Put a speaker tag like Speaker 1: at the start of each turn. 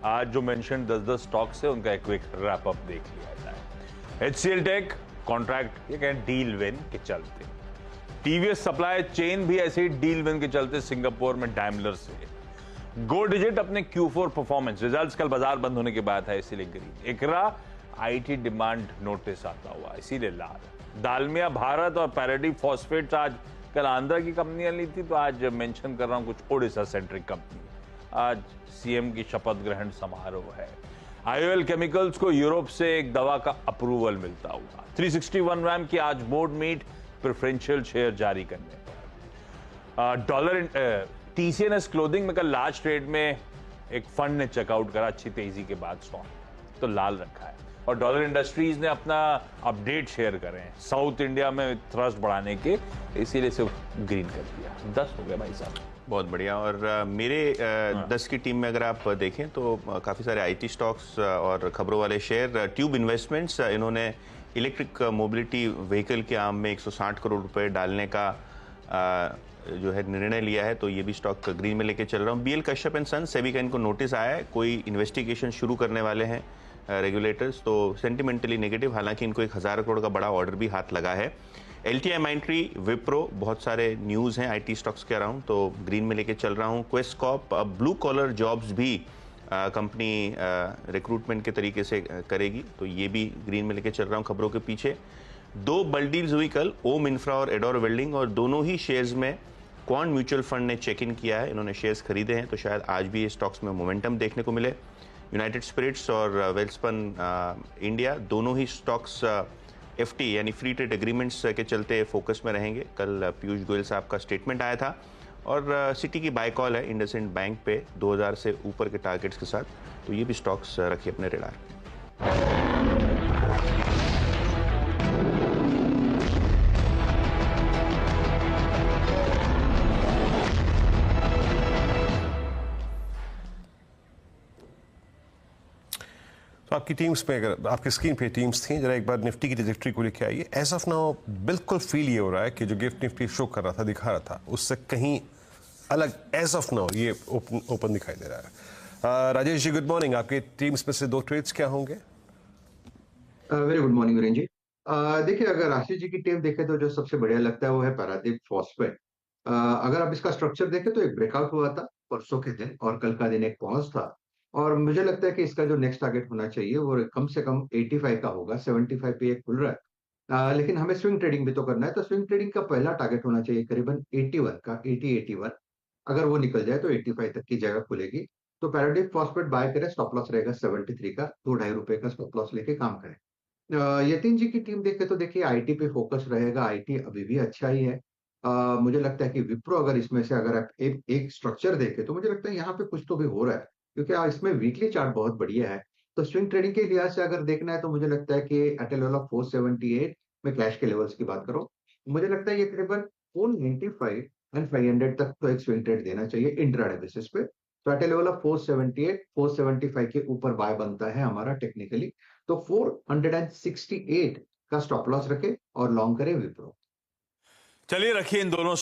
Speaker 1: आज जो mention 10-10 stocks है उनका एक क्विक रैप अप देख लिया जाए। HCL टेक कॉन्ट्रैक्ट ये कहें डील विन के चलते, टीवीएस सप्लाई चेन भी ऐसे ही डील विन के चलते सिंगापुर में डैमलर से। गो डिजिट अपने Q4 परफॉर्मेंस रिजल्ट्स कल बाजार बंद होने के बाद है इसीलिए green. ICRA IT demand notice आता हुआ इसीलिए लाल। दालमिया भारत और पैराडी फॉस्फेट्स आज कल आंध्रा की कंपनियां ली थी, तो आज मेंशन कर रहा हूं कुछ ओडिशा सेंट्रिक कंपनी। आज सीएम की शपथ ग्रहण समारोह है। IOL केमिकल्स को यूरोप से एक दवा का अप्रूवल मिलता हुआ। 361 रैम की आज बोर्ड मीट प्रेफरेंशियल शेयर जारी करने पर। डॉलर TCNS क्लोथिंग में कल लार्ज ट्रेड में एक फंड ने चेकआउट करा, अच्छी तेजी के बाद स्टॉक तो लाल रखा है। और डॉलर इंडस्ट्रीज ने अपना अपडेट शेयर करे हैं साउथ इंडिया में थ्रस्ट बढ़ाने के, इसीलिए सिर्फ ग्रीन कर दिया। 10 हो गया भाई साहब।
Speaker 2: बहुत बढ़िया। और मेरे 10 की टीम में अगर आप देखें तो काफ़ी सारे IT स्टॉक्स और खबरों वाले शेयर। ट्यूब इन्वेस्टमेंट्स, इन्होंने इलेक्ट्रिक मोबिलिटी व्हीकल के आर्म में 160 करोड़ रुपए डालने का जो है निर्णय लिया है, तो ये भी स्टॉक ग्रीन में लेके चल रहा हूँ। BL कश्यप एंड सन, सेबी का इनको नोटिस आया है, कोई इन्वेस्टिगेशन शुरू करने वाले हैं रेगुलेटर्स, तो सेंटिमेंटली नेगेटिव, हालांकि इनको 1000 करोड़ का बड़ा ऑर्डर भी हाथ लगा है। LTI माइंट्री, विप्रो, बहुत सारे न्यूज़ हैं IT स्टॉक्स के अराउंड, तो ग्रीन में लेके चल रहा हूँ। क्वेस्टकॉर्प, ब्लू कॉलर जॉब्स भी कंपनी रिक्रूटमेंट के तरीके से करेगी, तो ये भी ग्रीन में लेके चल रहा हूँ खबरों के पीछे। 2 बल डील्स हुई कल, ओम इंफ्रा और एडोर वेल्डिंग, और दोनों ही शेयर्स में क्वांट म्यूचुअल फंड ने चेक इन किया है, इन्होंने शेयर्स खरीदे हैं, तो शायद आज भी ये स्टॉक्स में मोमेंटम देखने को मिले। यूनाइटेड स्पिरिट्स और वेल्सपन इंडिया, दोनों ही स्टॉक्स FT यानी फ्री ट्रेड एग्रीमेंट्स के चलते फोकस में रहेंगे। कल पीयूष गोयल साहब का स्टेटमेंट आया था, और सिटी की बाय कॉल है इंडसइंड बैंक पे 2000 से ऊपर के टारगेट्स के साथ, तो ये भी स्टॉक्स रखिए अपने रेडार।
Speaker 3: तो आपकी टीम्स में, अगर आपकी स्क्रीन पे टीम्स थी, जरा एक बार निफ्टी की ट्रैजेक्टरी को लेके आइए। एज ऑफ नाउ बिल्कुल फील ये हो रहा है कि जो गिफ्ट निफ्टी शो कर रहा था, दिखा रहा था, उससे कहीं अलग एज ऑफ नाउ ये ओपन दिखाई दे रहा है। Rajesh ji, good morning. आपके टीम्स में से 2 ट्रेड्स क्या होंगे?
Speaker 4: वेरी गुड मॉर्निंग वीरेन जी। देखिए, अगर आशीष जी की टीम देखे तो जो सबसे बढ़िया लगता है वो है पारादीप फॉस्फेट। अगर आप इसका स्ट्रक्चर देखें तो एक ब्रेकआउट हुआ था परसों के दिन, और कल का दिन एक पॉज था, और मुझे लगता है कि इसका जो नेक्स्ट टारगेट होना चाहिए वो कम से कम 85 का होगा। 75 पे एक खुल रहा है, लेकिन हमें स्विंग ट्रेडिंग भी तो करना है, तो स्विंग ट्रेडिंग का पहला टारगेट होना चाहिए करीबन 81 का, 80-81। अगर वो निकल जाए तो 85 तक की जगह खुलेगी। तो पैराडाइज फॉस्फेट बाय करें, स्टॉप लॉस रहेगा 73 का, 2-2.5 रुपए का स्टॉप लॉस लेके काम करें। यतीन जी की टीम देखे तो देखिए आईटी पे फोकस रहेगा, आईटी अभी भी अच्छा ही है। मुझे लगता है कि विप्रो, अगर इसमें से अगर आप एक स्ट्रक्चर देखे तो मुझे लगता है यहाँ पे कुछ तो भी हो रहा है, क्योंकि इसमें वीकली चार्ट बहुत बढ़िया है। तो स्विंग ट्रेडिंग के लिहाज से अगर देखना है तो मुझे लगता है कि एट ए लेवल ऑफ 478 में कैश के लेवल्स की बात करो, मुझे लगता है ये करीबन 495 एंड 500 तक तो एक स्विंग ट्रेड देना चाहिए इंट्राडे बेसिस पे। तो एट ए लेवल ऑफ 478 475 के ऊपर बाय बनता है हमारा टेक्निकली, तो 468 का स्टॉप लॉस रखे और लॉन्ग करे विप्रो।
Speaker 1: चलिए रखिए इन दोनों